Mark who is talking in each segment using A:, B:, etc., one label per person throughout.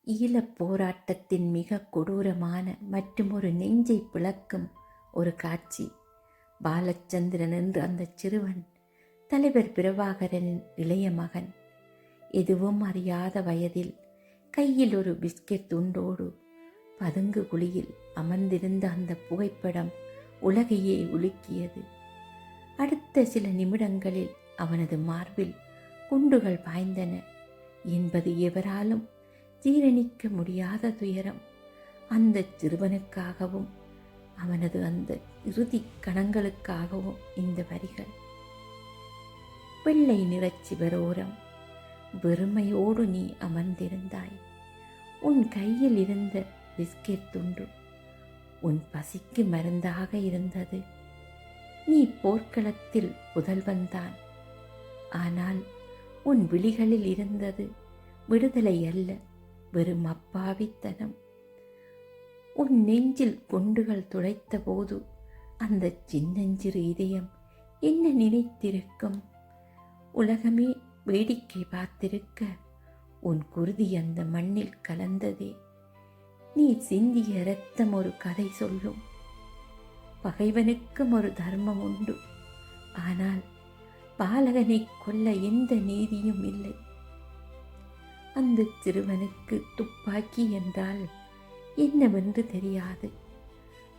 A: ஈழப் போராட்டத்தின் மிக கொடூரமான மற்றும் ஒரு நெஞ்சை பிளக்கும் ஒரு காட்சி. பாலச்சந்திரன் என்று அந்த சிறுவன் தலைவர் பிரபாகரனின் இளைய மகன். எதுவும் அறியாத வயதில் கையில் ஒரு பிஸ்கெட் துண்டோடு பதுங்கு குழியில் அமர்ந்திருந்த அந்த புகைப்படம் உலகையே உலுக்கியது. அடுத்த சில நிமிடங்களில் அவனது மார்பில் குண்டுகள் பாய்ந்தன என்பது எவராலும் ஜீரணிக்க முடியாத துயரம். அந்த சிறுவனுக்காகவும் அவனது அந்த இறுதி கணங்களுக்காகவும் இந்த வரிகள். வெள்ளை நிறச் சிவரோரம் வெறுமையோடு நீ அமர்ந்திருந்தாய். உன் கையில் இருந்த பிஸ்கெட் துண்டு உன் பசிக்கு மருந்தாக இருந்தது. நீ போர்க்களத்தில் புதல்வன்தான். ஆனால் உன் விழிகளில் இருந்தது விடுதலை அல்ல, வெறும் அப்பாவித்தனம். உன் நெஞ்சில் குண்டுகள் துளைத்த போது அந்த சின்னஞ்சிறு இதயம் என்ன நினைத்திருக்கும்? உலகமே வேடிக்கை பார்த்திருக்க உன் குருதி அந்த மண்ணில் கலந்ததே. நீ சிந்திய இரத்தம் ஒரு கதை சொல்லும். பகைவனுக்கும் ஒரு தர்மம் உண்டு. ஆனால் பாலகனை கொல்ல எந்த நீதியும் இல்லை. அந்த சிறுவனுக்கு துப்பாக்கி என்றால் என்னவென்று தெரியாது.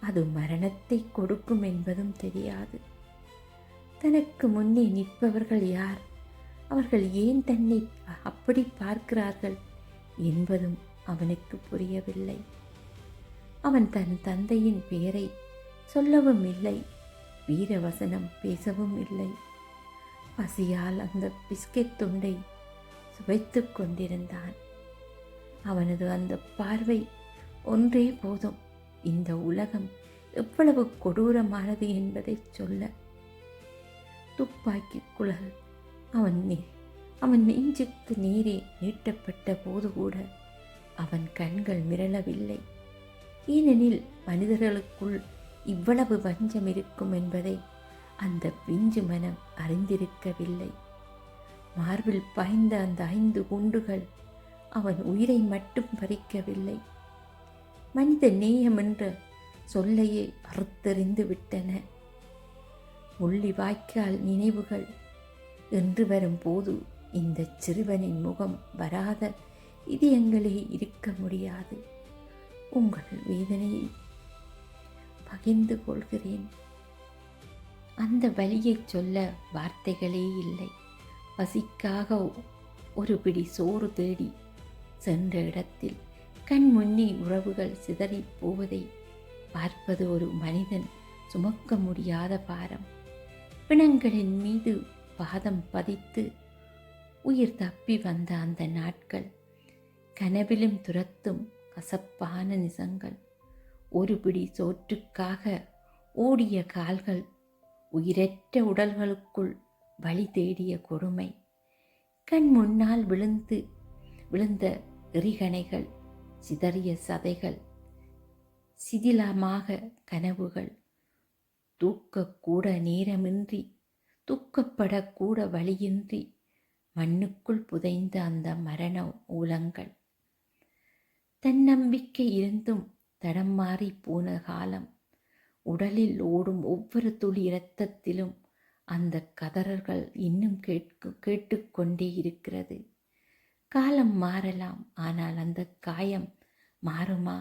A: அது மரணத்தை கொடுக்கும் என்பதும் தெரியாது. தனக்கு முன்னே நிற்பவர்கள் யார், அவர்கள் ஏன் தன்னை அப்படி பார்க்கிறார்கள் என்பதும் அவனுக்கு புரியவில்லை. அவன் தன் தந்தையின் பெயரை சொல்லவும் இல்லை, வீரவசனம் பேசவும் இல்லை. பசியால் அந்த பிஸ்கெட் துண்டை சுவைத்து கொண்டிருந்தான். அவனது அந்த பார்வை ஒன்றே போதும் இந்த உலகம் எவ்வளவு கொடூரமானது என்பதை சொல்ல. துப்பாக்கி குழல் அவன் நெஞ்சுக்கு நேரே நீட்டப்பட்ட போது கூட அவன் கண்கள் மிரளவில்லை. ஏனெனில் மனிதர்களுக்குள் இவ்வளவு வஞ்சம் இருக்கும் என்பதை அந்த பிஞ்சு மனம் அறிந்திருக்கவில்லை. மார்பில் பாய்ந்த அந்த 5 குண்டுகள் அவன் உயிரை மட்டும் பறிக்கவில்லை, மனித நேயம் என்ற சொல்லையே அறுத்தறிந்து விட்டன. முள்ளிவாய்க்கால் நினைவுகள் என்று வரும்போது இந்த சிறுவனின் முகம் வராத இதயங்களே இருக்க முடியாது. உங்கள் வேதனையை பகிர்ந்து கொள்கிறேன். அந்த வலியை சொல்ல வார்த்தைகளே இல்லை. பசிக்காக ஒரு பிடி சோறு தேடி சென்ற இடத்தில் கண் முன்னே உறவுகள் சிதறி போவதை பார்ப்பது ஒரு மனிதன் சுமக்க முடியாத பாரம். பிணங்களின் மீது பாதம் பதித்து உயிர் தப்பி வந்த அந்த நாட்கள், கனவிலும் துரத்தும் கசப்பான நிசங்கள், ஒரு பிடி சோற்றுக்காக ஓடிய கால்கள், உயிரற்ற உடல்களுக்குள் வழி தேடிய கொடுமை, கண் முன்னால் விழுந்த எரிகணைகள், சிதறிய சதைகள், சிதிலமாக கனவுகள், தூக்கக்கூட நேரமின்றி, தூக்கப்படக்கூட வழியின்றி மண்ணுக்குள் புதைந்த அந்த மரண ஊலங்கள். தன்னம்பிக்கை இருந்தும் தடம் மாறி போன காலம். உடலில் ஓடும் ஒவ்வொரு துளி இரத்தத்திலும் அந்த கதறல்கள் இன்னும் கேட்டுக்கொண்டே இருக்கிறது. காலம் மாறலாம், ஆனால் அந்த காயம் மாறுமா?